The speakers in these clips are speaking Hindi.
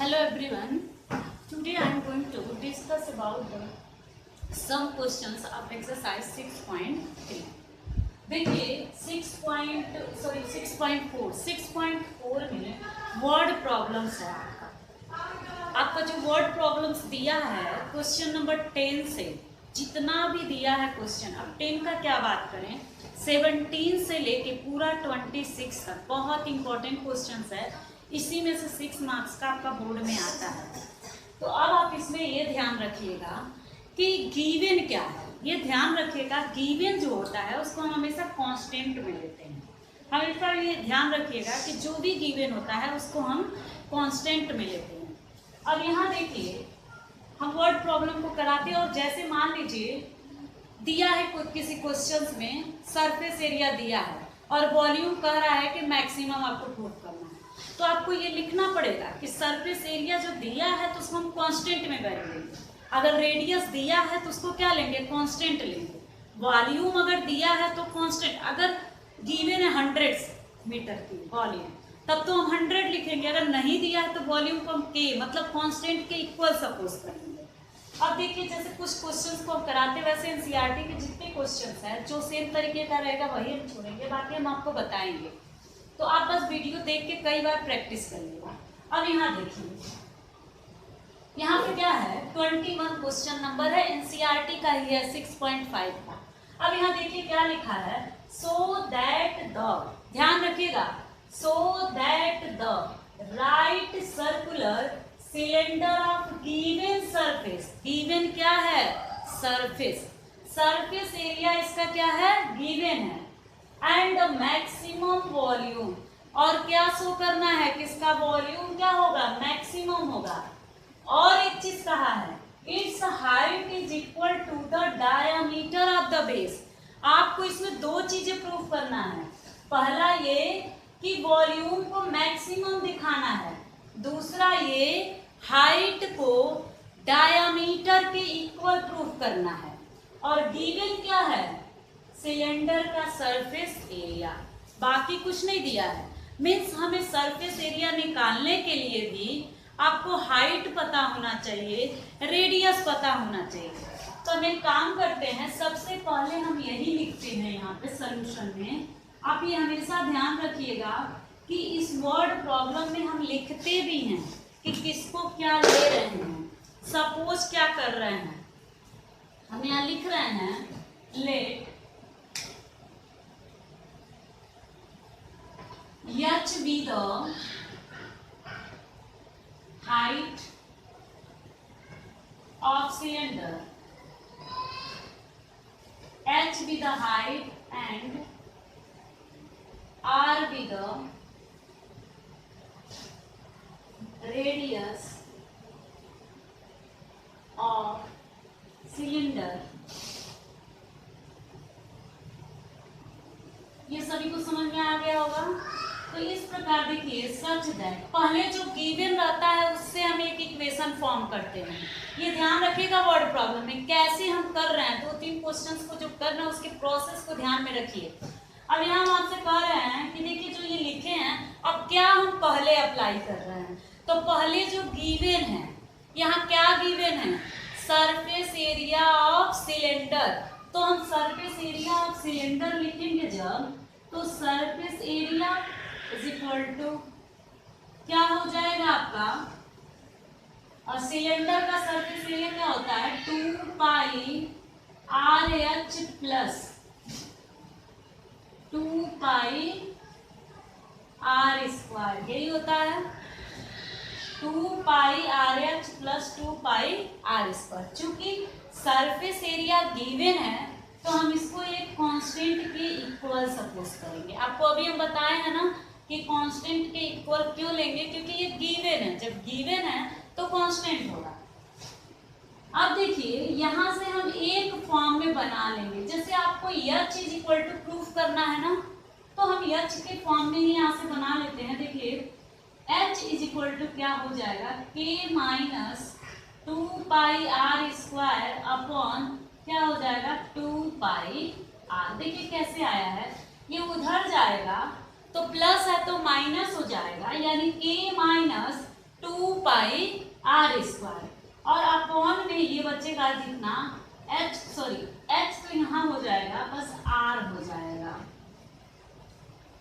Hello everyone. Today I am going to discuss about some questions of exercise 6.3. देखिए 6.4 में वर्ड प्रॉब्लम्स है। आपका जो वर्ड प्रॉब्लम्स दिया है क्वेश्चन नंबर 10 से जितना भी दिया है क्वेश्चन, अब 10 का क्या बात करें, 17 से लेके पूरा 26 तक बहुत इंपॉर्टेंट क्वेश्चंस है। इसी में से 6 मार्क्स का आपका बोर्ड में आता है। तो अब आप इसमें ये ध्यान रखिएगा कि गिवन क्या है, ये ध्यान रखिएगा। गिवन जो होता है उसको हम हमेशा कांस्टेंट में लेते हैं। हमेशा ये ध्यान रखिएगा कि जो भी गिवन होता है उसको हम कांस्टेंट में लेते हैं। अब यहाँ देखिए हम वर्ड प्रॉब्लम को कराते हैं और जैसे मान लीजिए दिया है किसी क्वेश्चंस में सरफेस एरिया दिया है और वॉल्यूम कह रहा है कि मैक्सिमम आपको प्रूव करना है, तो आपको ये लिखना पड़ेगा कि सरफेस एरिया जो दिया है तो उसको हम कांस्टेंट में वैल्यू लेंगे। अगर रेडियस दिया है तो उसको क्या लेंगे, कांस्टेंट लेंगे। वॉल्यूम अगर दिया है तो कांस्टेंट, अगर गिवन है 100 मीटर की वॉल्यूम तब तो हम 100 लिखेंगे। अगर नहीं दिया है तो वॉल्यूम को हम के मतलब कांस्टेंट के इक्वल सपोज करेंगे। अब देखिए जैसे कुछ क्वेश्चंस को हम कराते, वैसे एनसीईआरटी के जितने क्वेश्चंस हैं जो सेम तरीके का रहेगा वही हम छोड़ेंगे, बाकी हम आपको बताएंगे। तो आप बस वीडियो देख के कई बार प्रैक्टिस करिएगा। अब यहाँ देखिए, यहाँ पे क्या है 21 क्वेश्चन नंबर है, एनसीईआरटी का ही है 6.5 का। अब यहाँ देखिए क्या लिखा है, सो दैट द, ध्यान रखिएगा, सो that the right circular cylinder of given surface, given क्या है सरफेस, सरफेस एरिया इसका क्या है गिवन है, एंड मैक्सिमम वॉल्यूम, और क्या शो करना है किसका वॉल्यूम क्या होगा मैक्सिमम होगा। और एक चीज कहा है its height is equal to the diameter of the base. आपको इसमें दो चीजें प्रूव करना है, पहला ये कि वॉल्यूम को मैक्सिमम दिखाना है, दूसरा ये हाइट को डायमीटर के इक्वल प्रूफ करना है। और गिवन क्या है सिलेंडर का सरफेस एरिया, बाकी कुछ नहीं दिया है। मीन्स हमें सरफेस एरिया निकालने के लिए भी आपको हाइट पता होना चाहिए, रेडियस पता होना चाहिए। तो हम एक काम करते हैं, सबसे पहले हम यही लिखते हैं यहाँ पे सॉल्यूशन में। आप ये हमेशा ध्यान रखिएगा कि इस वर्ड प्रॉब्लम में हम लिखते भी हैं कि किसको क्या ले रहे हैं। सपोज क्या कर रहे हैं, हम यहाँ लिख रहे हैं late H be the height of cylinder, H be the height and R be the radius of cylinder। ये सभी को समझ में आ गया होगा। तो इस प्रकार देखिए सच दैट पहले जो गिवन रहता है उससे हम एक इक्वेशन फॉर्म करते हैं। ये ध्यान रखिएगा वर्ड प्रॉब्लम में कैसे हम कर रहे हैं, 2-3 क्वेश्चंस को जो कर रहे हैं उसके प्रोसेस को ध्यान में रखिए। अब यहाँ हम आपसे कह रहे हैं कि देखिए जो ये लिखे हैं अब क्या हम पहले अप्लाई कर रहे हैं। तो पहले जो गिवन है यहाँ क्या गिवन है सरफेस एरिया ऑफ सिलेंडर, तो हम सरफेस एरिया ऑफ सिलेंडर लिखेंगे जब, तो surface area is equal to क्या हो जाएगा आपका, और सिलेंडर का सरफेस एरिया क्या होता है 2 पाई RH प्लस 2 पाई R स्क्वायर, यही होता है 2 पाई RH प्लस 2 पाई R स्क्वायर। चूंकि सरफेस एरिया गिवन है तो हम इसको एक कांस्टेंट के इक्वल सपोज करेंगे। आपको अभी हम बताए हैं ना कि कांस्टेंट के इक्वल क्यों लेंगे, क्योंकि ये गिवन है, जब गिवन है तो कांस्टेंट होगा। अब देखिए यहाँ से हम एक फॉर्म में बना लेंगे, जैसे आपको H is equal to proof करना है ना, तो हम H के फॉर्म में ही यहाँ से बना लेते हैं। देखिए H इज इक्वल टू क्या हो जाएगा K माइनस 2 पाई R स्क्वायर अपॉन क्या हो जाएगा 2 पाई R। देखिए कैसे आया है, ये उधर जाएगा तो प्लस है तो माइनस हो जाएगा, यानी K minus 2 pi r square, और अपॉन में ये बचेगा जितना एच तो यहाँ हो जाएगा, बस आर हो जाएगा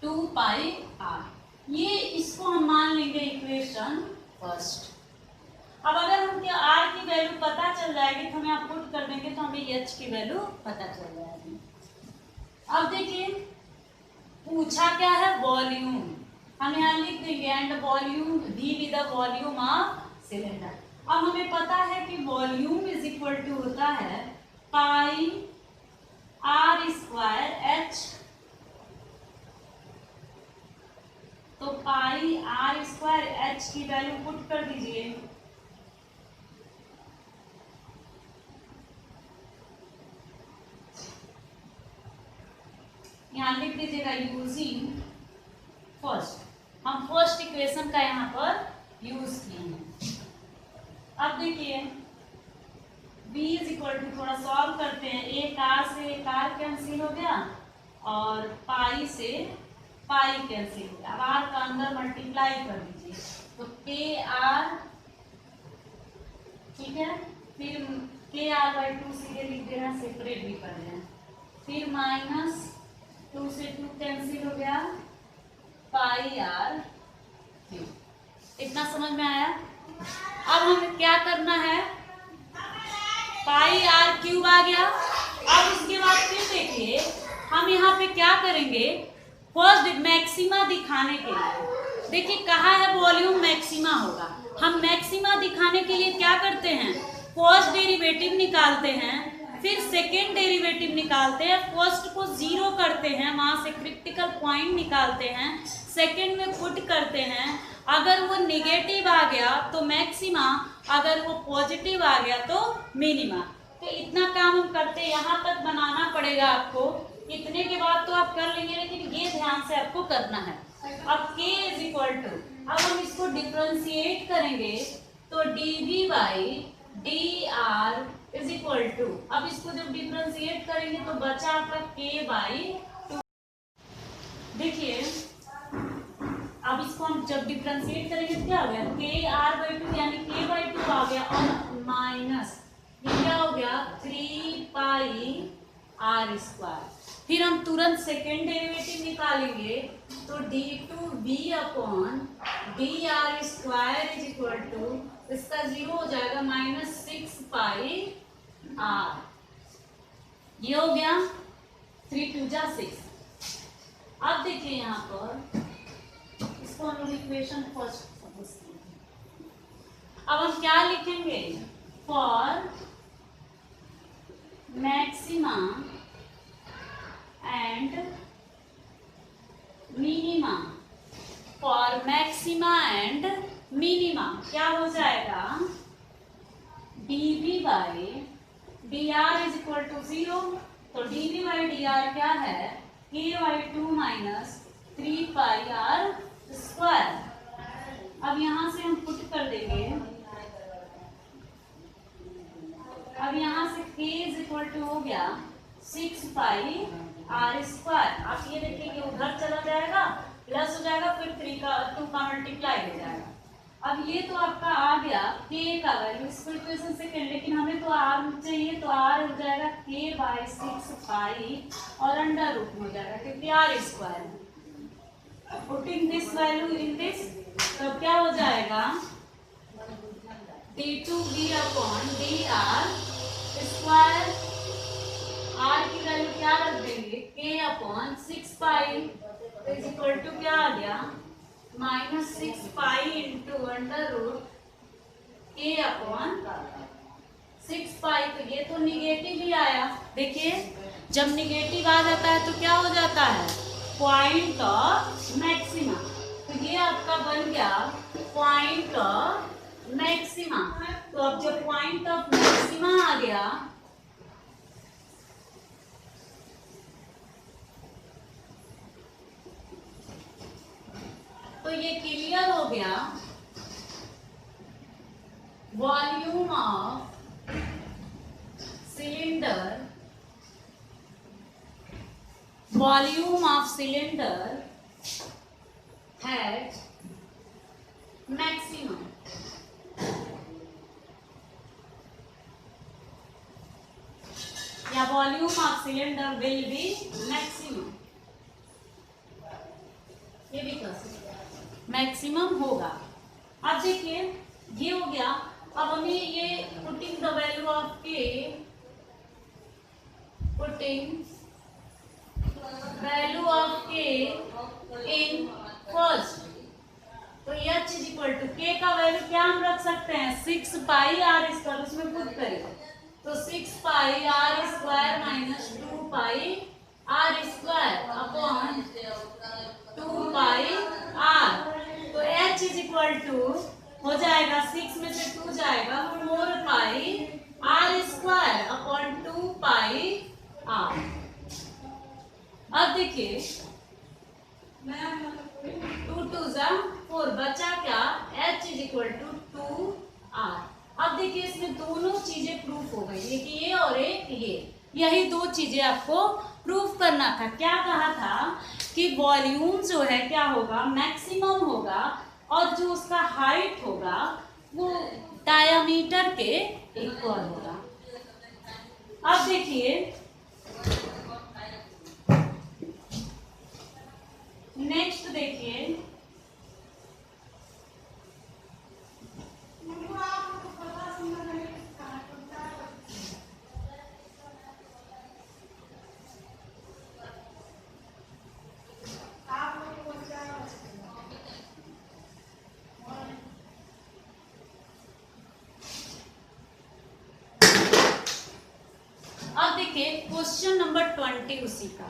2 पाई आर। ये इसको हम मान लेंगे इक्वेशन फर्स्ट। अब अगर हम आर की वैल्यू पता चल जाएगी तो हमें आप पुट कर देंगे तो हमें एच की वैल्यू पता चल जाएगी। अब देखिए पूछा क्या है, वॉल्यूम, हम यहाँ लिख देंगे and volume we with the volume of cylinder. अब हमें पता है कि वॉल्यूम इज इक्वल टू होता है पाई आर स्क्वायर एच, तो पाई आर स्क्वायर एच की वैल्यू पुट कर दीजिए। यहाँ लिख दीजिएगा यूजिंग फर्स्ट, हम फर्स्ट इक्वेशन का यहाँ पर यूज किए हैं। अब देखिए v इज इक्वल टू, थोड़ा सॉल्व करते हैं, एक आर से एक आर कैंसिल हो गया और पाई से पाई कैंसिल हो गया। अब आर का अंदर मल्टीप्लाई कर दीजिए तो के आर, ठीक है, फिर के आर बाई 2 सीधे लिख देना, सेपरेट भी कर देना, फिर माइनस 2 से 2 कैंसिल हो गया, पाई आर, इतना समझ में आया। अब हमें क्या करना है, पाई आर क्यूब आ गया। अब इसके बाद फिर देखिए हम यहाँ पे क्या करेंगे, फर्स्ट मैक्सिमा दिखाने के लिए, देखिए कहा है वॉल्यूम मैक्सिमा होगा, हम मैक्सिमा दिखाने के लिए क्या करते हैं, फर्स्ट डेरिवेटिव निकालते हैं, फिर सेकेंड डेरिवेटिव निकालते हैं, फर्स्ट को 0 करते हैं, वहां से क्रिटिकल पॉइंट निकालते हैं, सेकेंड में पुट करते हैं, अगर वो निगेटिव आ गया तो मैक्सिमा, अगर वो पॉजिटिव आ गया तो मिनिमा। तो इतना काम हम करते हैं, यहाँ तक बनाना पड़ेगा आपको, इतने के बाद तो आप कर लेंगे, लेकिन ये ध्यान से आपको करना है। अब k इज इक्वल टू, अब हम इसको डिफ्रेंशिएट करेंगे तो dv by d r is equal to, अब इसको जब डिफ्रेंशिएट करेंगे तो बचा आपका k बाई 2। देखिए अब इसको हम जब डिफ्रेंशिएट करेंगे क्या हो गया, के आर बाई 2 यानी k बाई 2 आ गया, और माइनस ये क्या हो गया 3 पाई आर स्क्वायर। फिर हम तुरंत सेकेंड डेरिवेटिव निकालेंगे तो d2v upon d r square is equal to, इसका 0 हो जाएगा, माइनस 6 पाई आर, ये हो गया 3 2 जा 6। अब देखिए यहाँ पर इसको हम लोग इक्वेशन फर्स्ट सपोज करेंगे। अब हम क्या लिखेंगे, for maxima and minima, for maxima and minima क्या हो जाएगा, dv by d r is equal to 0, तो dv बाई डी आर क्या है, k by 2 minus 3 pi r square. अब यहाँ से हम पुट कर देंगे, अब यहाँ से k इज इक्वल टू हो गया 6 पाई आर स्क्वायर। आप ये देखिए उधर चला जाएगा, प्लस हो जाएगा, फिर 3 का 2 का मल्टीप्लाई हो जाएगा। अब ये तो आपका आ गया k का वैल्यू, इसको इक्वेशन सेकेंड, लेकिन हमें तो r चाहिए, तो r हो जाएगा k बाई 6 पाई और अंडर रूट में हो जाएगा क्योंकि r स्क्वायर है। Putting this value in this, तो क्या हो जाएगा d2v upon d r square, r की वैल्यू क्या रख देंगे k upon 6 pi is equal to क्या आ गया, minus 6 pi into under root k upon 6 pi. तो ये तो निगेटिव ही आया, देखिए जब निगेटिव आ जाता है तो क्या हो जाता है, पॉइंट ऑफ मैक्सिमा। तो ये आपका बन गया पॉइंट ऑफ मैक्सिमा। तो अब जब पॉइंट ऑफ मैक्सिमा आ गया तो ये क्लियर हो गया, volume of cylinder, volume of cylinder has maximum, volume of cylinder will be maximum, ये भी कर सकते मैक्सिमम होगा। अब देखिए ये हो गया। अब हमें ये putting the value of k, putting value of k in first, तो h is equal to k का वैल्यू क्या हम रख सकते हैं 6 पाई आर स्क्वायर, उसमें पुट करें तो 6 pi r square minus 2 pi r square upon 2 pi r, तो h इज इक्वल टू हो जाएगा 6 में से 2 जाएगा 4 pi r square upon 2 pi r. अब देखिए 2 2 जा 4 बचा क्या h is equal to 2 r. अब देखिए इसमें दोनों चीजें प्रूफ हो गई, एक ये और एक ये, यही दो चीजें आपको प्रूफ करना था। क्या कहा था कि वॉल्यूम जो है क्या होगा मैक्सिमम होगा और जो उसका हाइट होगा वो डायामीटर के इक्वल होगा। अब देखिए नेक्स्ट देखिए क्वेश्चन नंबर 20 उसी का।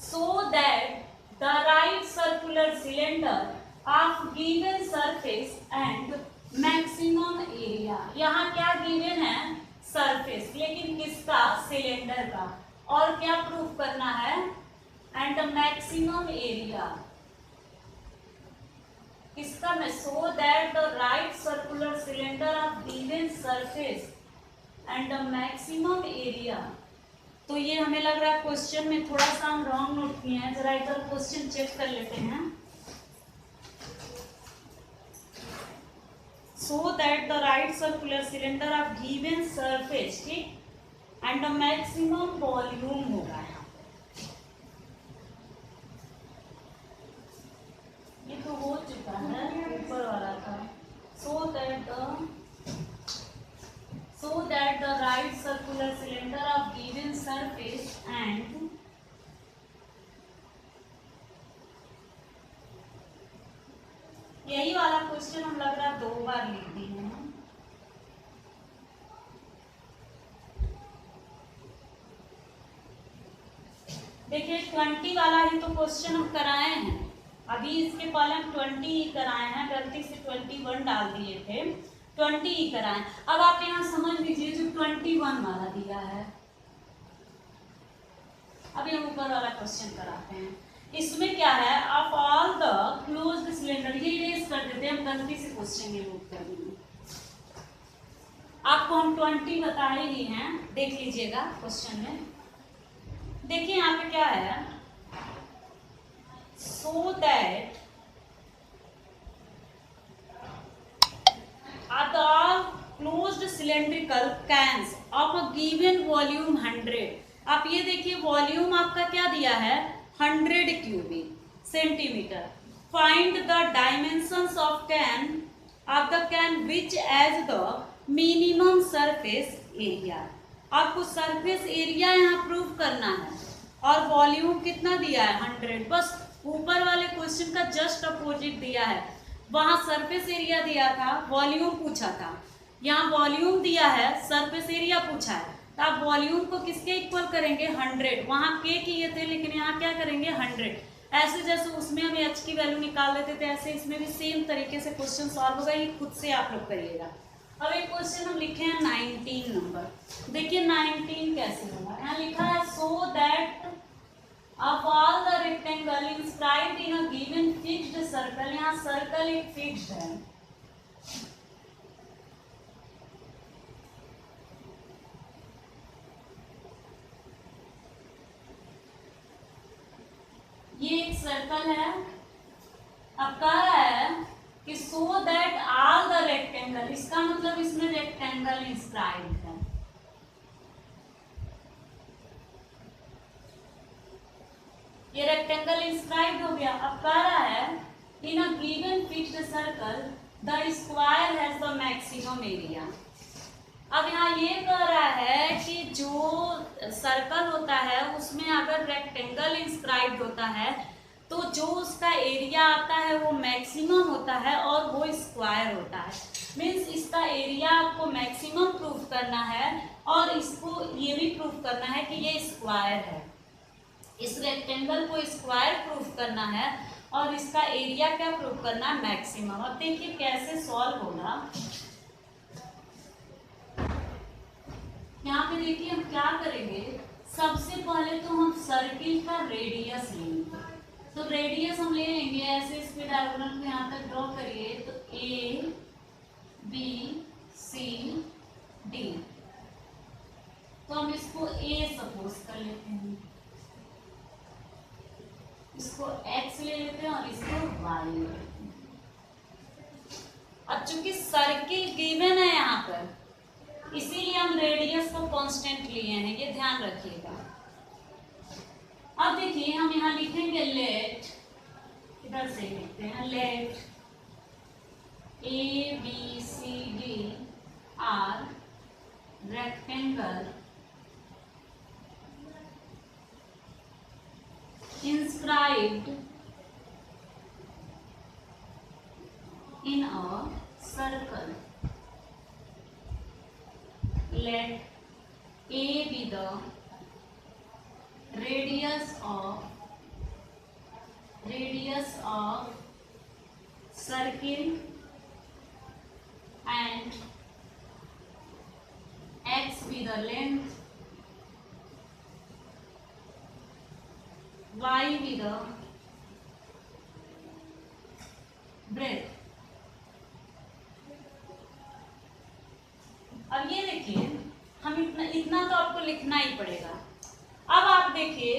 सो that the right circular cylinder of given surface and maximum area, यहाँ क्या गिवन है सरफेस, लेकिन किसका सिलेंडर का, और क्या प्रूफ करना है एंड मैक्सिमम एरिया किसका में, सो that the right circular cylinder of given surface and the maximum area. तो ये हमें लग रहा है क्वेश्चन में थोड़ा सा हम रॉन्ग नोट किए हैं, जरा एक बार क्वेश्चन चेक कर लेते हैं। सो that the right circular cylinder of given surface, ठीक, एंड द मैक्सिमम वॉल्यूम होगा यहाँ पे, ये तो हो चुका है ऊपर वाला था। So that the right circular cylinder of given surface and यही वाला क्वेश्चन हम लग रहा है 2 बार लिख दिए हैं। देखिए 20 वाला ही तो क्वेश्चन हम कराए हैं, अभी इसके पहले हम 20 ही कराए हैं, गलती से 21 डाल दिए थे, 20 ही कराएं। अब आप यहाँ समझ लीजिए जो 21 वाला दिया है, अभी हम ऊपर वाला क्वेश्चन कराते हैं। इसमें क्या है, of all the closed cylinder, ये इरेज कर देते हैं, हम गलती से क्वेश्चन में नोट कर देंगे। आपको हम 20 बताए ही हैं, देख लीजिएगा क्वेश्चन में। देखिए यहाँ पे क्या है, so that are the closed cylindrical cans of a given volume 100। आप ये देखिए वॉल्यूम आपका क्या दिया है 100 cubic centimetre. Find the dimensions of the can which as the minimum surface area. आपको सरफेस एरिया यहाँ प्रूव करना है और वॉल्यूम कितना दिया है 100। बस ऊपर वाले क्वेश्चन का जस्ट अपोजिट दिया है, वहां सरफेस एरिया दिया था, वॉल्यूम पूछा था, यहाँ वॉल्यूम दिया है, सरफेस एरिया पूछा है, तो आप वॉल्यूम को किसके इक्वल करेंगे 100। वहां के किए थे लेकिन यहाँ क्या करेंगे 100। ऐसे जैसे उसमें हम h की वैल्यू निकाल लेते थे, ऐसे इसमें भी सेम तरीके से क्वेश्चन सॉल्व होगा, ये खुद से आप लोग करिएगा। अब एक क्वेश्चन हम लिखे हैं 19 नंबर, देखिए 19 कैसे होगा। यहाँ लिखा है so that of all the rectangle inscribed in a given fixed circle, यहाँ सर्कल एक फिक्स्ड है, ये एक सर्कल है। अब कह रहा है कि so that all the rectangle, इसका मतलब इसमें रेक्टेंगल इंस्क्राइब्ड है। ये रेक्टेंगल इंस्क्राइब्ड हो गया। अब कह रहा है in a given fixed circle the square has the maximum area. अब यहाँ ये कह रहा है कि जो सर्कल होता है उसमें अगर रेक्टेंगल इंस्क्राइब्ड होता है तो जो उसका एरिया आता है वो मैक्सिमम होता है और वो स्क्वायर होता है। मीन्स इसका एरिया आपको मैक्सिमम प्रूफ करना है और इसको ये भी प्रूफ करना है कि ये स्क्वायर है। इस रेक्टेंगल को स्क्वायर प्रूफ करना है और इसका एरिया क्या प्रूफ करना है, मैक्सिमम। अब देखिए कैसे सॉल्व होगा। यहाँ पे देखिए हम क्या करेंगे, सबसे पहले तो हम सर्किल का रेडियस लेंगे। तो रेडियस हम ले लेंगे ऐसे, इसके डायगोनल को यहाँ तक ड्रॉ करिए तो ए बी सी डी। तो हम इसको ए सपोज कर लेते हैं, इसको x ले लेते हैं और इसको y ले लेते हैं। अब चूंकि सर्किल गिवन है यहाँ पर इसीलिए हम रेडियस को कांस्टेंट लिए हैं, ये ध्यान रखिएगा। अब देखिए हम यहाँ लिखेंगे लेट, इधर से लिखते हैं let A B C D are rectangle inscribed in a circle. Let A be the radius of circle and x be the length, y be the breadth। अब ये देखिए हम इतना तो आपको लिखना ही पड़ेगा। अब आप देखिए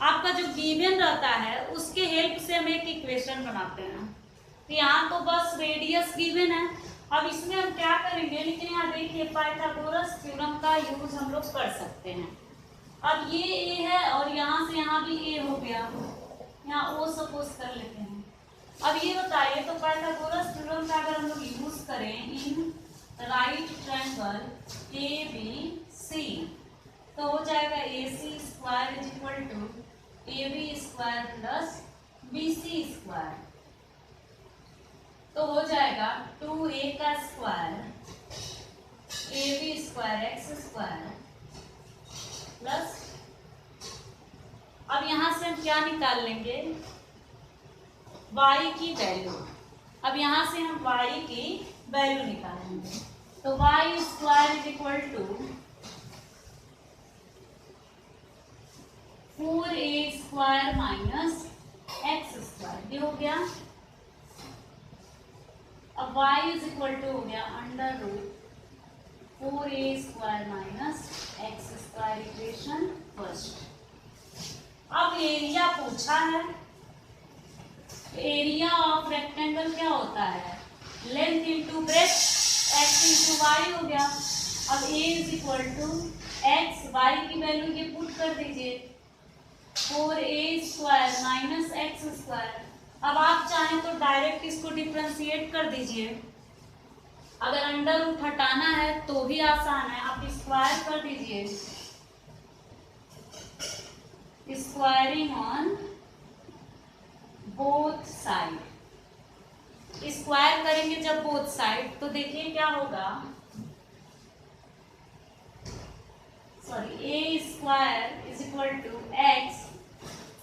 आपका जो गिवन रहता है उसके हेल्प से हम एक इक्वेशन बनाते हैं। तो यहाँ तो बस रेडियस गिवन है। अब इसमें हम क्या करेंगे, लेकिन यहाँ देखिए पाइथागोरस थ्योरम का यूज हम लोग कर सकते हैं। अब ये ए है और यहाँ से यहाँ भी ए हो गया, यहाँ ओ सपोज कर लेते हैं। अब ये बताइए तो पाइथागोरस थ्योरम का अगर हम लोग यूज करें in right triangle A B C तो हो जाएगा A C square is equal to A B square plus B C square. तो हो जाएगा 2a का square A B square x square plus, अब यहां से हम क्या निकाल लेंगे, y की वैल्यू। अब यहां से हम y की वैल्यू निकालेंगे तो y square is equal to 4a square minus x square, ये हो गया। अब y इज इक्वल टू हो गया under root 4a square minus x square, equation first. अब एरिया पूछा है, एरिया ऑफ रेक्टेंगल क्या होता है, length into breadth, x into y हो गया। अब a is equal to x, y की वैल्यू ये पुट कर दीजिए 4a square minus x square. अब आप चाहें तो डायरेक्ट इसको डिफरेंशिएट कर दीजिए, अगर अंडर रूट हटाना है तो भी आसान है, आप स्क्वायर कर दीजिए, squaring on both side. Square करेंगे जब बोथ साइड तो देखिए क्या होगा, sorry A square is equal to x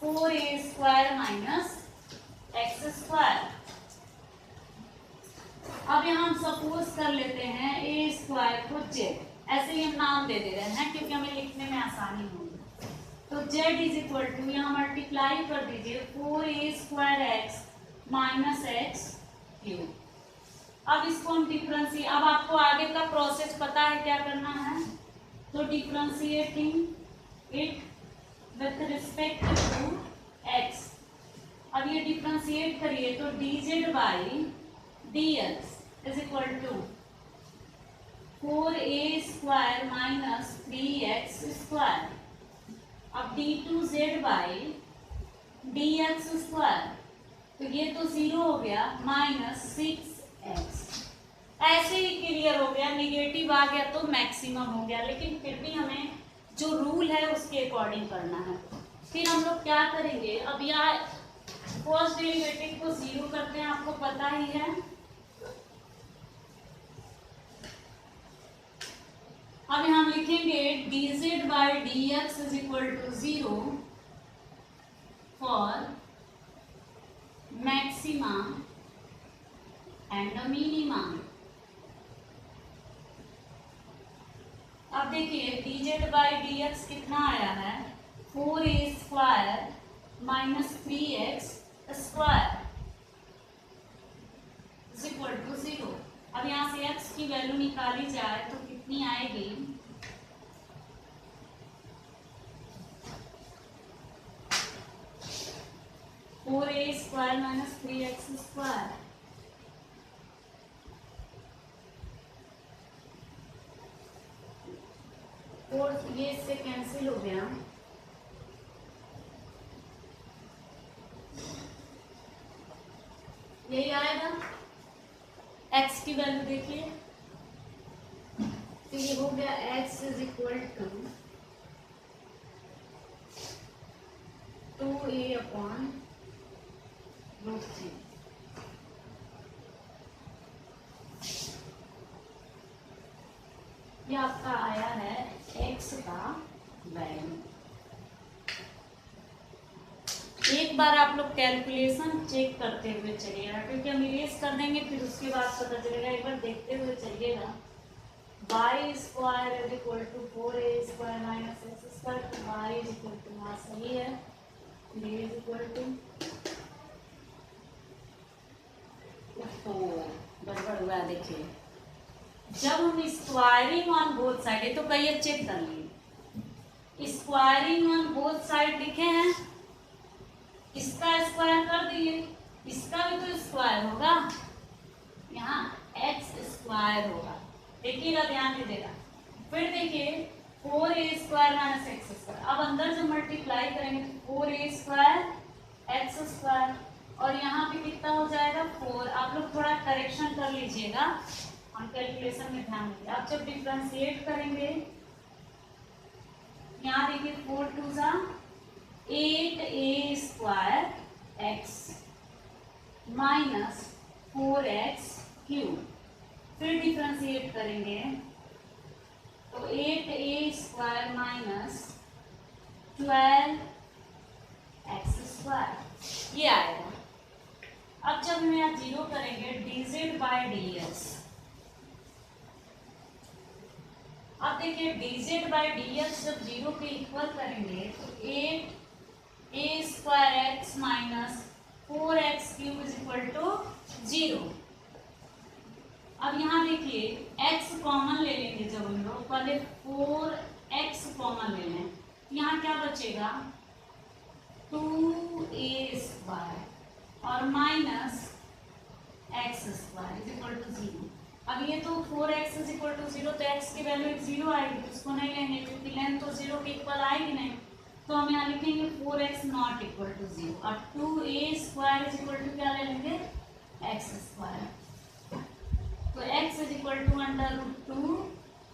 4a square minus x square. अब यहाँ हम सपोज कर लेते हैं ए स्क्वायर को जेड, ऐसे ही हम नाम दे दे रहे हैं क्योंकि हमें लिखने में आसानी होगी। तो जेड इज इक्वल टू यहाँ मल्टीप्लाई कर दीजिए 4a square x minus x cube. अब इसको हम डिफरेंशिएट, अब आपको आगे का प्रोसेस पता है क्या करना है, तो differentiating it with respect to x. अब ये डिफरेंशिएट करिए तो dz by dx is equal to 4a square minus 3x square. अब d2z by D x square, तो ये तो 0 हो गया, माइनस 6x। ऐसे ही क्लियर हो गया, निगेटिव आ गया तो मैक्सिमम हो गया, लेकिन फिर भी हमें जो रूल है उसके अकॉर्डिंग करना है। फिर हम लोग क्या करेंगे, अब यहाँ फर्स्ट डेरिवेटिव को 0 करते हैं, आपको पता ही है। अब हम लिखेंगे dz by dx is equal to 0 for maxima and the minima। अब देखिए dz by dx कितना आया है, 4a square minus 3x square is equal to 0। अब यहाँ से x की वैल्यू निकाली जाए तो कितनी आएगी, फोर ए स्क्वायर माइनस 3x स्क्वायर। और ये इससे कैंसिल हो गया, यही आएगा। x की वैल्यू देखिए, तो ये हो गया x is equal to 2a upon √3। ये आपका आया है x का वैल्यू। एक बार आप लोग कैलकुलेशन चेक करते हुए चलिएगा, क्योंकि हम इरेज कर देंगे फिर उसके बाद पता चलेगा। एक बार देखते हुए चलिएगा, y square is equal to 4a square minus x square, तो y इज इक्वल टू, हाँ सही है, a इज इक्वल टू 4। गड़बड़ हुआ देखिए, जब हम स्क्वायरिंग ऑन बोथ साइड, तो कहिए चेक कर लिए, स्क्वायरिंग ऑन बोथ साइड लिखे हैं, इसका स्क्वायर कर दिए, इसका भी तो स्क्वायर होगा, यहाँ x स्क्वायर होगा। देखिएगा, ध्यान दीजिएगा। फिर देखिए 4a square minus x square, अब अंदर जब मल्टीप्लाई करेंगे तो 4a स्क्वायर एक्स स्क्वायर, और यहाँ पे कितना हो जाएगा 4। आप लोग थोड़ा करेक्शन कर लीजिएगा और कैलकुलेशन में ध्यान दीजिए। अब जब डिफ्रेंशिएट करेंगे, यहाँ देखिए 4 2 जा 8a square x minus 4x cube. फिर डिफ्रेंशिएट करेंगे तो 8a square minus 12x square, ये आएगा। अब जब हम यहाँ 0 करेंगे dz by dx, अब देखिए dz by dx जब 0 के इक्वल करेंगे तो 8a square x minus 4x cube is equal to 0। अब यहाँ देखिए x कॉमन ले लेंगे, जब हम लोग पहले 4x कॉमन ले लें, यहाँ क्या बचेगा 2a स्क्वायर और minus x square is equal to 0। अब ये तो 4x इज इक्वल टू 0, तो x की वैल्यू 0 आएगी, तो उसको नहीं लेंगे क्योंकि लेंथ तो 0 के इक्वल आएगी नहीं, तो हम यहाँ लिखेंगे 4x नॉट इक्वल टू 0, और 2a square is equal to क्या ले लेंगे x स्क्वायर, तो x इज इक्वल टू √2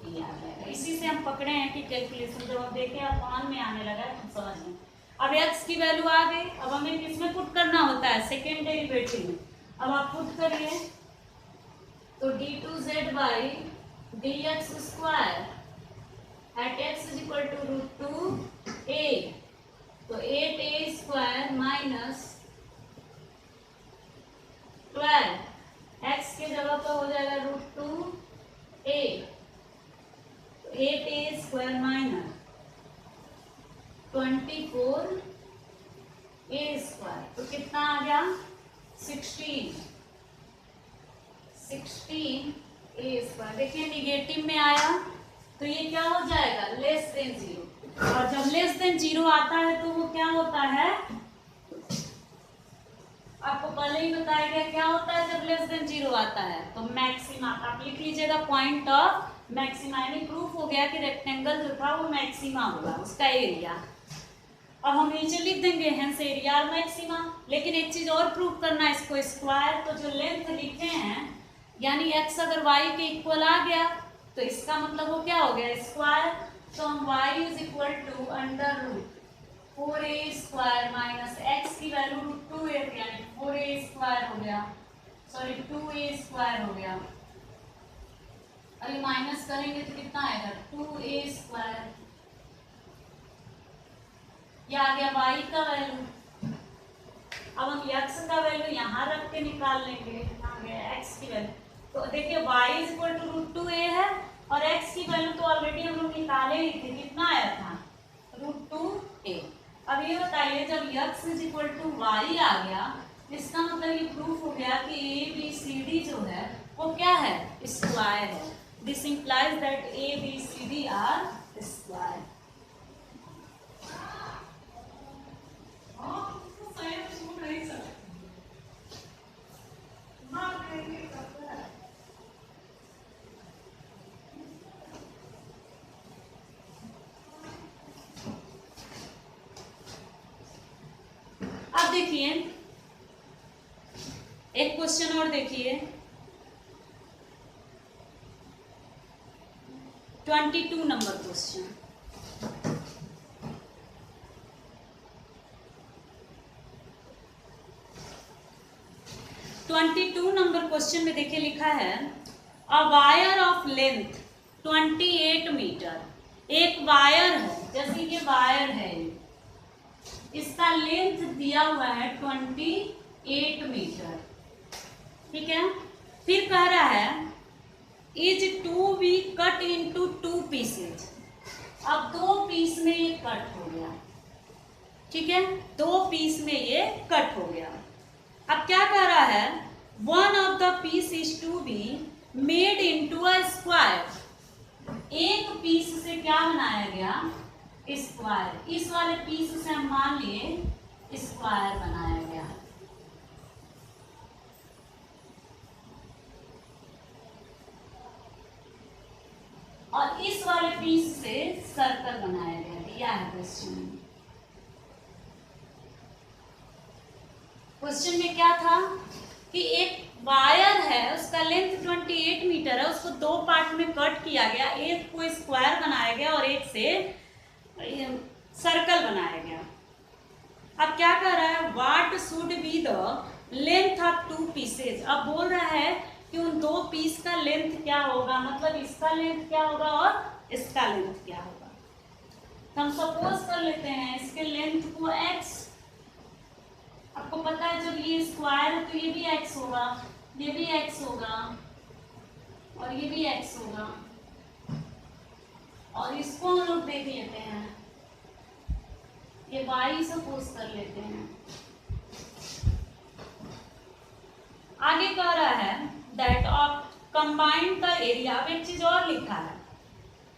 ये आ जाएगा। इसी से हम पकड़े हैं कि कैलकुलेशन जब हम देखें अपॉन में आने लगा है तो समझ लें। अब x की वैल्यू आ गई, अब हमें किसमें पुट करना होता है, सेकेंड डेरिवेटिव में। अब आप पुट करिए तो d2z by dx square at x is equal to √2a, तो 8a स्क्वायर माइनस 12 x के जगह पर हो जाएगा √2a, तो 8a square minus 24a square, तो कितना आ गया 16a स्क्वायर। देखिए निगेटिव में आया तो ये क्या हो जाएगा लेस देन 0, और जब लेस देन 0 आता है तो वो क्या होता है, आपको पहले ही बताया गया क्या होता है जब लेस देन 0 आता है, तो मैक्सिमा। आप लिख लीजिएगा पॉइंट ऑफ मैक्सिमा, यानी प्रूफ हो गया कि रेक्टेंगल जो था वो मैक्सिमा होगा, उसका एरिया। अब हम नीचे लिख देंगे हेंस एरिया और मैक्सिमा। लेकिन एक चीज और प्रूव करना है, इसको स्क्वायर, तो जो लेंथ लिखे हैं यानी x अगर y के इक्वल आ गया तो इसका मतलब वो क्या हो गया स्क्वायर। तो हम y is equal to under root 4a square minus x की वैल्यू रूट 2a यानी 4a स्क्वायर हो गया, सॉरी 2a स्क्वायर हो गया। अभी माइनस करेंगे तो कितना आएगा 2a स्क्वायर। ये आ गया y का वैल्यू। अब हम x का वैल्यू यहाँ रख के निकाल लेंगे, आ गया x की वैल्यू। तो देखिए y is equal to root 2a है और x की वैल्यू तो ऑलरेडी हम लोग निकाले ही थे, कितना आया था रूट 2a। अब ये बताइए जब x is equal to y आ गया, इसका मतलब ये प्रूफ हो गया कि ABCD जो है वो क्या है स्क्वायर है। This implies that ABCD are square. अब देखिए एक क्वेश्चन और देखिए 22 नंबर क्वेश्चन। नंबर क्वेश्चन में देखिए लिखा है a wire of length 28 metre. एक वायर है, जैसे ये वायर है, इसका लेंथ दिया हुआ है 28 मीटर, ठीक है। फिर कह रहा है is to be cut into 2 pieces. अब 2 पीस में ये कट हो गया, ठीक है, 2 पीस में ये कट हो गया। अब क्या कह रहा है one of the piece is to be made into a square. एक पीस से क्या बनाया गया स्क्वायर। इस वाले पीस से हम मान लिए स्क्वायर बनाया गया। और इस वाले पीस से सर्कल बनाया गया, दिया है क्वेश्चन में। क्वेश्चन में क्या था कि एक वायर है, उसका लेंथ 28 मीटर है, उसको 2 पार्ट में कट किया गया, एक को स्क्वायर बनाया गया और एक से सर्कल बनाया गया। अब क्या कर रहा है what should be the length of 2 pieces. अब बोल रहा है कि उन 2 पीस का लेंथ क्या होगा, मतलब इसका लेंथ क्या होगा और इसका लेंथ क्या होगा। तो हम सपोज कर लेते हैं इसके लेंथ को x। आपको पता है जब ये स्क्वायर है तो ये भी x होगा, ये भी x होगा और ये भी x होगा। और इसको हम लोग देख लेते हैं, ये y सपोज कर लेते हैं। आगे कह रहा है that of combined the area. अब एक चीज और लिखा है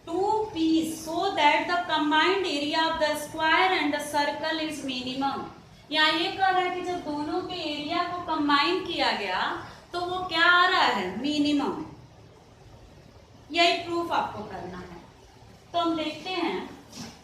2 piece so that the combined area of the square and the circle is minimum. यहाँ ये कह रहा है कि जब दोनों के एरिया को कंबाइन किया गया तो वो क्या आ रहा है मिनिमम। यही प्रूफ आपको करना है। तो हम देखते हैं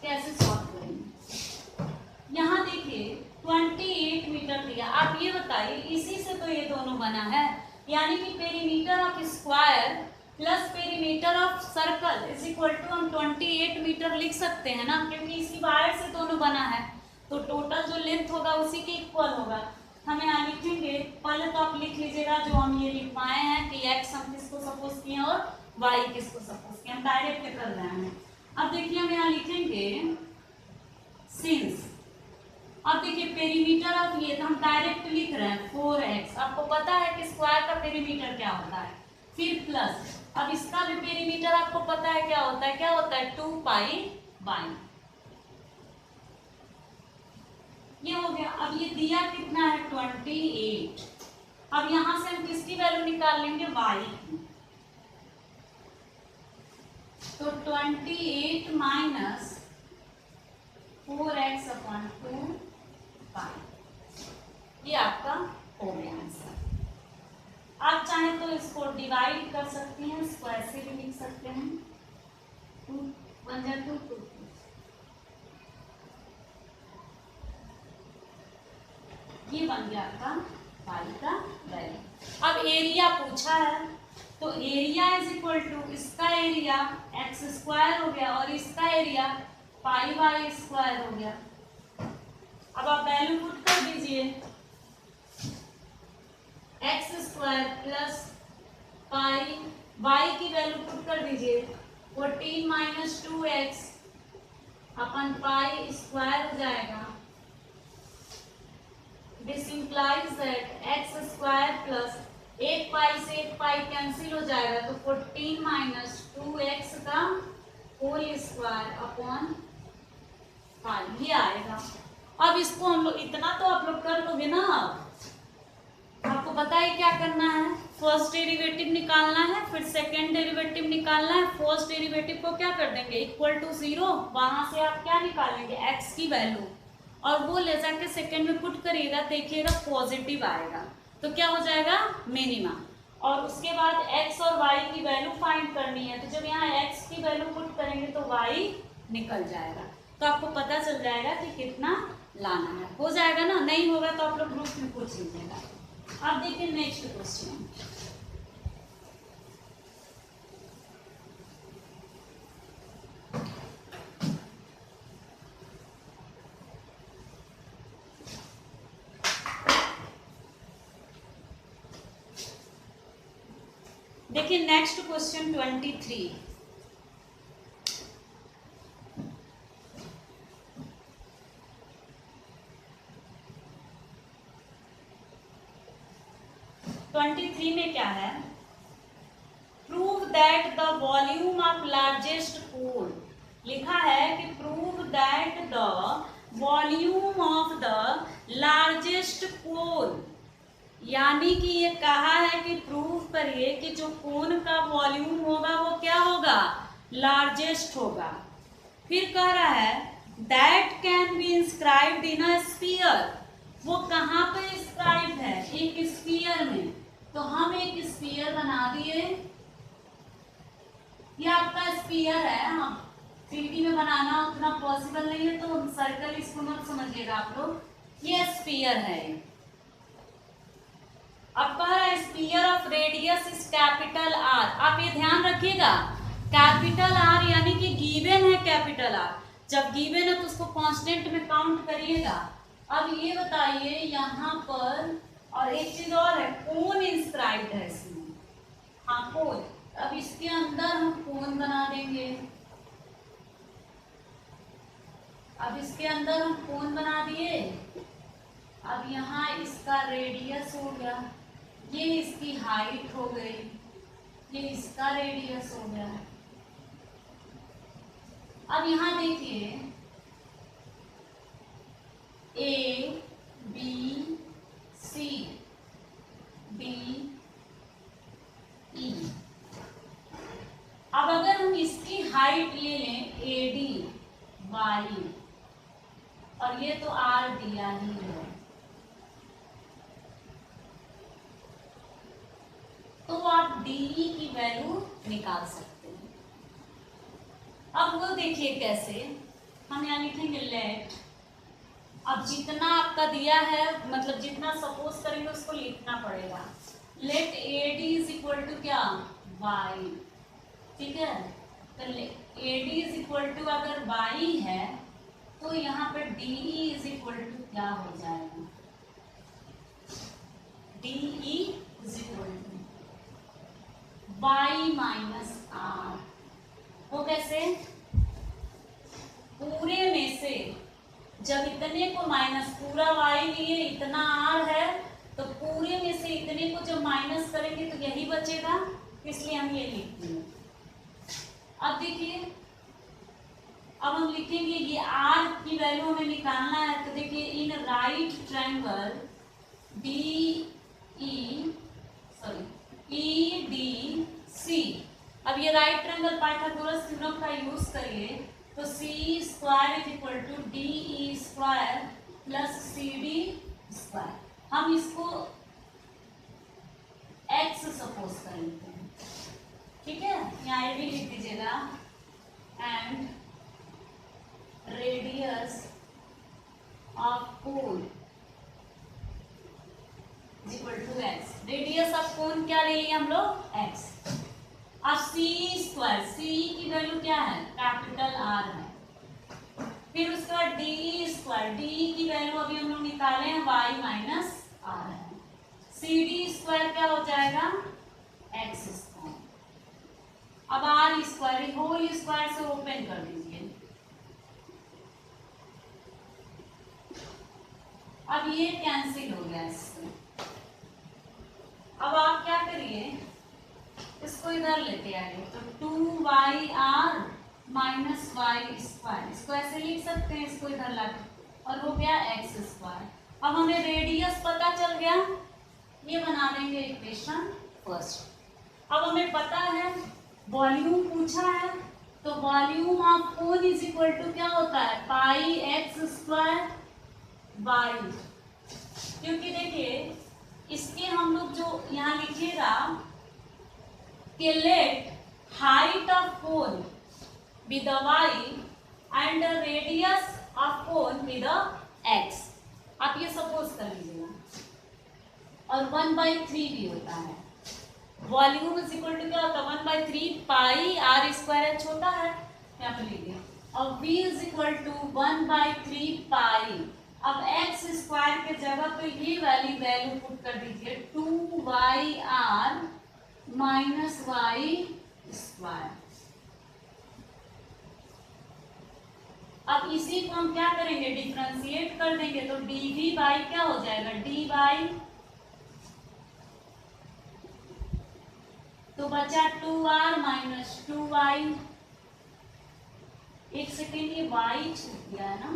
कैसे सॉल्व करेंगे। यहाँ देखिए 28 मीटर दिया। आप ये बताइए इसी से तो ये दोनों बना है, यानी कि perimeter of square plus perimeter of circle is equal to हम 28 मीटर लिख सकते हैं ना, क्योंकि इसी वायर से दोनों बना है। तो टोटल जो लेंथ होगा उसी के इक्वल होगा। हम यहाँ लिखेंगे, पहले तो आप लिख लीजिएगा जो हम ये लिखवाए हैं कि x हम किसको सपोज किए और y किसको सपोज किए, हम डायरेक्ट कर रहे हैं। अब देखिए हम यहाँ लिखेंगे सिंस। अब देखिए पेरीमीटर ऑफ ये तो हम डायरेक्ट लिख रहे हैं 4x। आपको पता है कि स्क्वायर का पेरीमीटर क्या होता है। फिर प्लस अब इसका भी पेरीमीटर आपको पता है क्या होता है, क्या होता है 2 पाई बाई। ये हो गया। अब ये दिया कितना है 28। अब यहां से हम किसकी वैल्यू निकाल लेंगे y की। तो 28 माइनस 4x अपॉन 2 पाई। ये आपका हो गया आंसर। आप चाहें तो इसको डिवाइड कर सकती हैं, इसको ऐसे भी लिख सकते हैं 2 1 2 2। ये बन गया आपका पाई का वैल्यू। अब एरिया पूछा है तो एरिया इज इक्वल टू इसका एरिया एक्स स्क्वायर हो गया और इसका एरिया पाई वाई स्क्वायर हो गया। अब आप वैल्यू पुट कर दीजिए, x square plus pi, y की वैल्यू पुट कर दीजिए 14 माइनस 2x अपन पाई स्क्वायर हो जाएगा। This implies that x square plus एक पाई से एक पाई कैंसिल हो जाएगा तो 14 माइनस 2x का होल स्क्वायर अपॉन पाई ये आएगा। अब इसको हम लोग इतना तो आप लोग कर लोगे ना। आपको पता है क्या करना है, फर्स्ट डेरिवेटिव निकालना है, फिर सेकेंड डेरिवेटिव निकालना है। फर्स्ट डेरिवेटिव को क्या कर देंगे इक्वल टू 0, वहां से आप क्या निकालेंगे x की वैल्यू और वो ले जाके सेकेंड में पुट करिएगा, देखिएगा पॉजिटिव आएगा तो क्या हो जाएगा मिनिमा। और उसके बाद x और y की वैल्यू फाइंड करनी है तो जब यहाँ x की वैल्यू पुट करेंगे तो y निकल जाएगा। तो आपको पता चल जाएगा कि कितना लाना है। हो जाएगा ना, नहीं होगा तो आप लोग ग्रुप में पूछ लीजिएगा। अब देखिए नेक्स्ट क्वेश्चन, देखिए नेक्स्ट क्वेश्चन 23। में क्या है, prove that the volume of largest pole. लिखा है कि prove that the volume of the largest pole, यानी कि ये कहा है कि प्रूव करिए कि जो कोन का वॉल्यूम होगा वो क्या होगा लार्जेस्ट होगा। फिर कह रहा है that can be inscribed in a sphere, वो कहाँ पे इंस्क्राइब्ड है एक स्फीयर में। तो हम एक स्फीयर बना दिए, ये आपका स्फीयर है, हम 3D में बनाना उतना पॉसिबल नहीं है तो सर्कल इसको मत समझिएगा आप लोग, ये स्फीयर है। अब कह रहा है sphere of radius is capital R. आप ये ध्यान रखिएगा कैपिटल आर यानी कि गिवन है कैपिटल आर, जब गिवन है तो उसको कांस्टेंट में काउंट करिएगा। अब ये बताइए यहाँ पर, और एक चीज और है कोन इंस्क्राइब्ड है इसमें, हाँ कोन। अब इसके अंदर हम कोन बना देंगे, अब इसके अंदर हम कोन बना दिए। अब यहाँ इसका रेडियस हो गया, ये इसकी हाइट हो गई, ये इसका रेडियस हो गया। अब यहाँ देखिए ए बी सी डी ई। अब अगर हम इसकी हाइट ले लें ए डी वाई, और ये तो आर दिया ही है, तो आप डीई की वैल्यू निकाल सकते हैं। अब वो देखिए कैसे, हम यहाँ लिखेंगे लेट, अब जितना आपका दिया है मतलब जितना सपोज करेंगे उसको लिखना पड़ेगा। Let A D is equal to क्या वाई, ठीक है। तो A D is equal to अगर वाई है तो यहाँ पे D E is equal to क्या हो जाएगा, D E is equal to y minus r. वो कैसे, पूरे में से जब इतने को माइनस, पूरा वाई लिए इतना आर है तो पूरे में से इतने को जब माइनस करेंगे तो यही बचेगा, इसलिए हम ये लिखते हैं। अब देखिए अब हम लिखेंगे ये आर की वैल्यू हमें निकालना है, तो देखिए in right triangle D E D C. अब ये राइट ट्रायंगल पाइथागोरस थ्योरम का यूज करिए तो C square is equal to D E square plus C D square. हम इसको एक्स सपोज कर लेते हैं, ठीक है। यहाँ ये भी लिख दीजिएगा and radius of pole equal to x. Radius of cone क्या ले लिए हम लोग, एक्स। अब सी स्क्वायर, सी की वैल्यू क्या है, कैपिटल आर है। फिर उसके बाद डी स्क्वायर, डी की वैल्यू अभी हम लोग निकाले हैं वाई माइनस आर है। सी डी स्क्वायर क्या हो जाएगा, एक्स स्क्वायर। अब आर स्क्वायर, होल स्क्वायर से ओपन कर दीजिए। अब ये कैंसिल हो गया इससे। अब आप क्या करिए, इसको इधर लेते आइए, तो 2y(r माइनस वाई स्क्वायर, इसको ऐसे लिख सकते हैं, इसको इधर लाके, और हो गया एक्स स्क्वायर। अब हमें रेडियस पता चल गया, ये बना देंगे इक्वेशन फर्स्ट। अब हमें पता है वॉल्यूम पूछा है, तो volume of cone is equal to क्या होता है, पाई एक्स स्क्वायर वाई। क्योंकि देखिए इसके हम लोग जो यहाँ लिखिएगा कि let height of cone with the y and the radius of cone with the x, आप ये सपोज कर लीजिएगा। और 1/3 भी होता है, वॉल्यूम इज इक्वल टू क्या होता है, 1/3 पाई आर स्क्वायर है, छोटा है यहाँ पे लीजिए, और v इज इक्वल टू 1/3 पाई। अब x स्क्वायर के जगह पे ये वाली वैल्यू पुट कर दीजिए, 2y(r माइनस वाई स्क्वायर। अब इसी को हम क्या करेंगे, डिफरेंशिएट कर देंगे, तो dv बाई क्या हो जाएगा, dy, तो बचा 2r माइनस 2y। एक सेकेंड, ये y छूट गया है ना,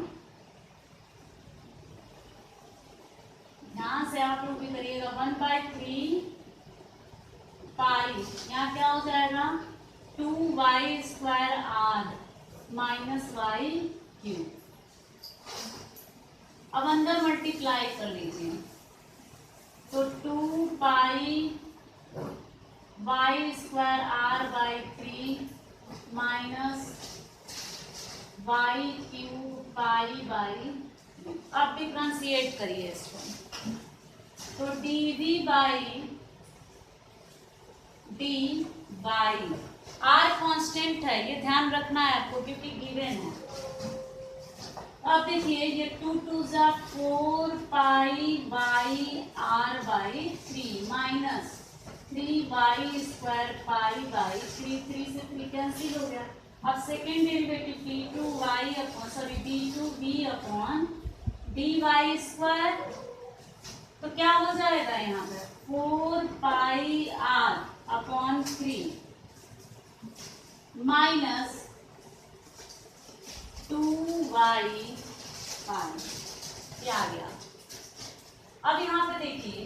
यहां से आप लोग भी करिएगा, 1/3 पाई, यहाँ क्या हो जाएगा, 2y(r माइनस वाई क्यूब। अब अंदर मल्टीप्लाई कर लीजिए, तो 2 pi y(r/3 minus y cube pi by. अब डिफरेंशिएट करिए इसको, तो dv by d by, r constant है, ये ध्यान रखना है आपको क्योंकि गिवन है। अब देखिए ये 2 2 जा 4 pi y(r/3 minus 3y² pi by 3, 3 से 3 कैंसिल हो गया। अब सेकेंड डेरिवेटिव d2y/d2v/dy², तो क्या हो जाएगा यहाँ पे, 4 पाई r/3 माइनस 2y पाई, ये आ गया। अब यहाँ पे देखिए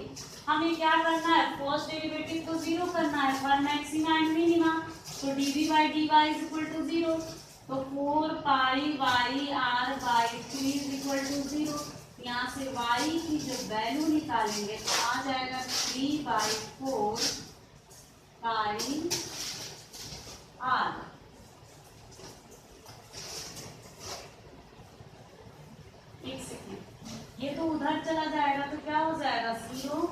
हमें क्या करना है, फर्स्ट डेरिवेटिव तो जीरो करना है फॉर मैक्सिमा एंड मिनिमा, तो dv by dy is equal to 0, तो 4 pi y(r/3 is equal to 0। यहाँ से y की जो वैल्यू निकालेंगे तो आ जाएगा 3/4 पाई r। एक सेकेंड, ये तो उधर चला जाएगा तो क्या हो जाएगा 0।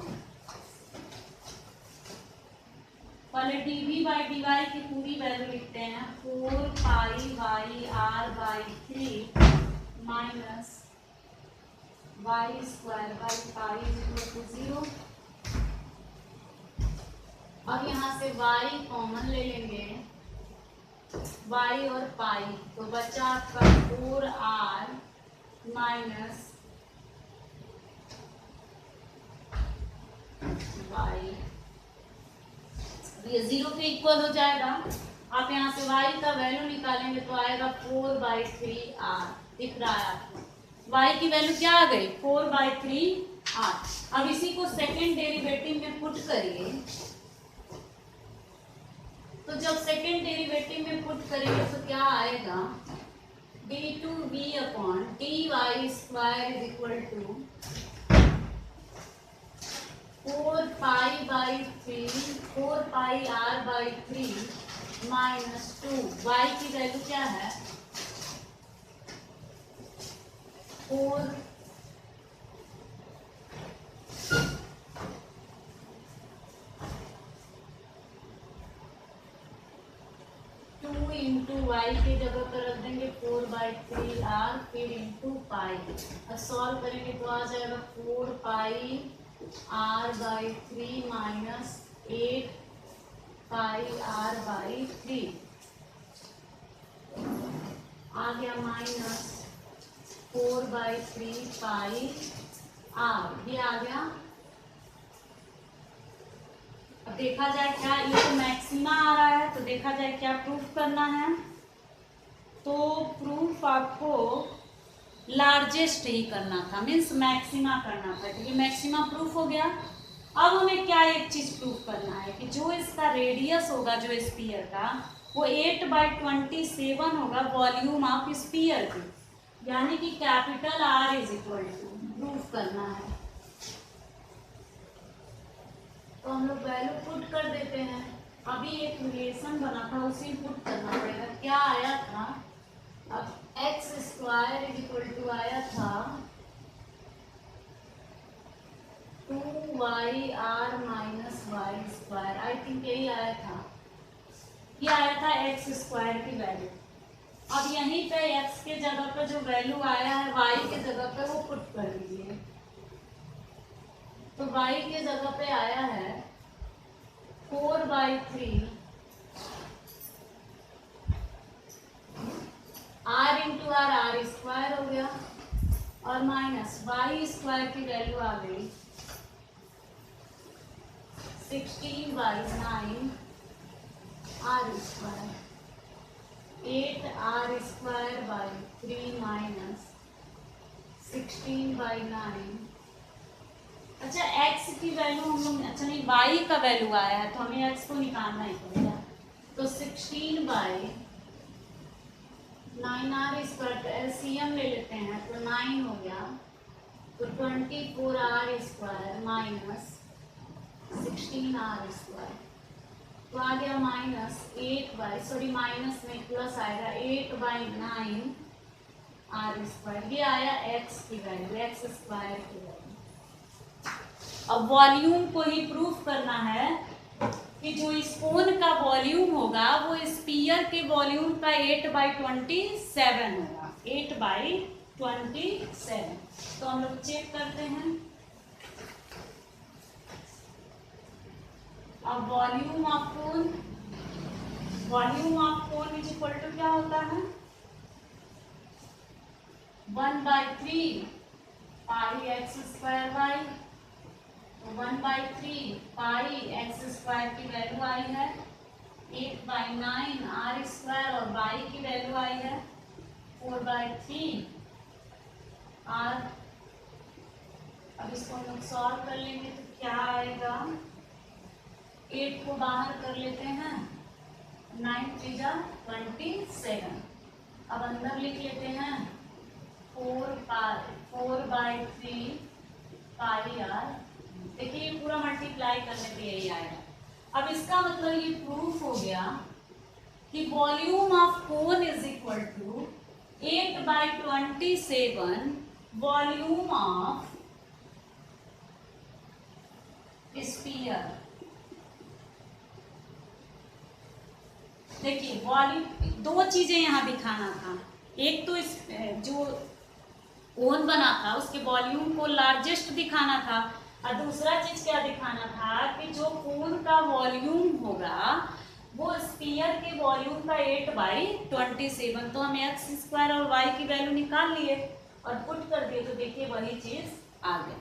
पहले dv बाई dy की पूरी वैल्यू लिखते हैं, 4 pi y(r/3 minus y² by pi equal to 0। अब यहाँ से y कॉमन ले लेंगे, y और पाई, तो बचा आपका 4r माइनस y, ये 0 के इक्वल हो जाएगा। आप यहाँ से y का वैल्यू निकालेंगे तो आएगा 4/3r, दिख रहा है आपको, y की वैल्यू क्या आ गई, 4/3r। अब इसी को सेकेंड डेरिवेटिव में पुट करिए, तो जब सेकेंड डेरिवेटिव में पुट करेंगे तो क्या आएगा, d2v/dy² is equal to 4 pi r/3 minus 2, y की वैल्यू क्या है, 4 इंटू वाई की जगह पर रख देंगे 4/3r, फिर इंटू पाई। अब सॉल्व करेंगे तो आ जाएगा 4πr/3 माइनस 8πr/3 आ गया, माइनस 4/3 पाई r, ये आ गया। अब देखा जाए क्या, ये तो मैक्सिमा आ रहा है, तो देखा जाए क्या प्रूफ करना है। तो प्रूफ आपको लार्जेस्ट ही करना था, मीन्स मैक्सिमा करना था, क्योंकि मैक्सिमा प्रूफ हो गया। अब हमें क्या एक चीज प्रूफ करना है कि जो इसका रेडियस होगा जो स्फीयर का, वो 8/27 होगा वॉल्यूम ऑफ स्फीयर की, यानी कि capital R is equal to, proof करना है। तो हम लोग वैल्यू पुट कर देते हैं। अभी एक रिलेशन बना था, उसी पुट करना पड़ेगा। क्या आया था, अब x² इज इक्वल टू आया था 2yr minus y², I think यही आया था। ये आया था x² की वैल्यू। अब यहीं पे x के जगह पे जो वैल्यू आया है y के जगह पे वो पुट कर दीजिए। तो y के जगह पे आया है 4/3 r इंटू r, r² हो गया, और माइनस y² की वैल्यू आ गई 16/9 r², 8r²/3 माइनस 16/9। अच्छा, x की वैल्यू हम लोग, अच्छा नहीं, y का वैल्यू आया है तो हमें x को निकालना ही पड़ेगा। तो 16/9r², एलसीएम ले लेते हैं तो 9 हो गया, तो 24r² माइनस 16r², तो आ गया माइनस 8 सॉरी माइनस में प्लस आएगा 8/9 r²। ये आया x की वैल्यू, x² की वैल्यू। अब वॉल्यूम को ही प्रूफ करना है कि जो स्पून का वॉल्यूम होगा वो स्पीयर के वॉल्यूम का 8/27 होगा, 8/27। तो हम लोग चेक करते हैं। अब volume of cone is equal to क्या होता है, 1/3 पाई x²y, 1/3 पाई x² की वैल्यू आई है 8/9 r² और y की वैल्यू आई है 4/3 r। अब इसको हम लोग सॉल्व कर लेंगे तो क्या आएगा, 8 को बाहर कर लेते हैं, 9 3 27। अब अंदर लिख लेते हैं 4/3 पाई r। देखिए ये पूरा मल्टीप्लाई करने पे यही आएगा। अब इसका मतलब ये प्रूफ हो गया कि volume of cone is equal to 8/27 volume of sphere. देखिए वॉल्यूम, दो चीजें यहाँ दिखाना था, एक तो इस जो कोन बना था उसके वॉल्यूम को लार्जेस्ट दिखाना था, और दूसरा चीज क्या दिखाना था कि जो कोन का वॉल्यूम होगा वो स्फीयर के वॉल्यूम का 8/27। तो हम x² और y की वैल्यू निकाल लिए और पुट कर दिए, तो देखिए वही चीज आ गया।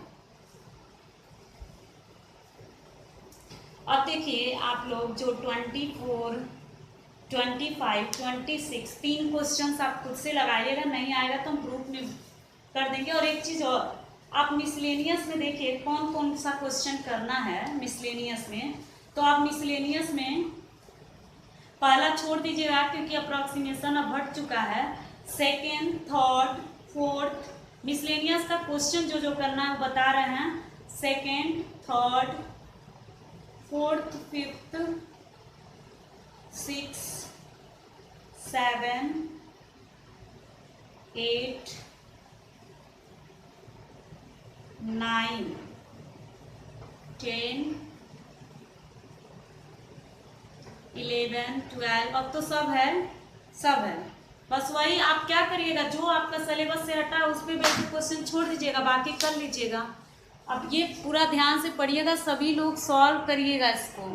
अब देखिए आप लोग जो 24, 25, 26 तीन क्वेश्चंस आप खुद से लगाइएगा, नहीं आएगा तो हम प्रूफ में कर देंगे। और एक चीज और, आप मिसलेनियस में देखिए कौन कौन सा क्वेश्चन करना है मिसलेनियस में। तो आप मिसलेनियस में पहला छोड़ दीजिएगा क्योंकि अप्रोक्सीमेशन अब हट चुका है। सेकेंड, थर्ड, फोर्थ मिसलेनियस का क्वेश्चन जो जो करना है बता रहे हैं। सेकेंड, थर्ड, फोर्थ, फिफ्थ, 6, 7, 8, 9, 10, 11, 12 अब तो सब है। सब है। बस वही आप क्या करिएगा, जो आपका सिलेबस से हटा उस पर बेसिक क्वेश्चन छोड़ दीजिएगा, बाकी कर लीजिएगा। अब ये पूरा ध्यान से पढ़िएगा, सभी लोग सॉल्व करिएगा इसको।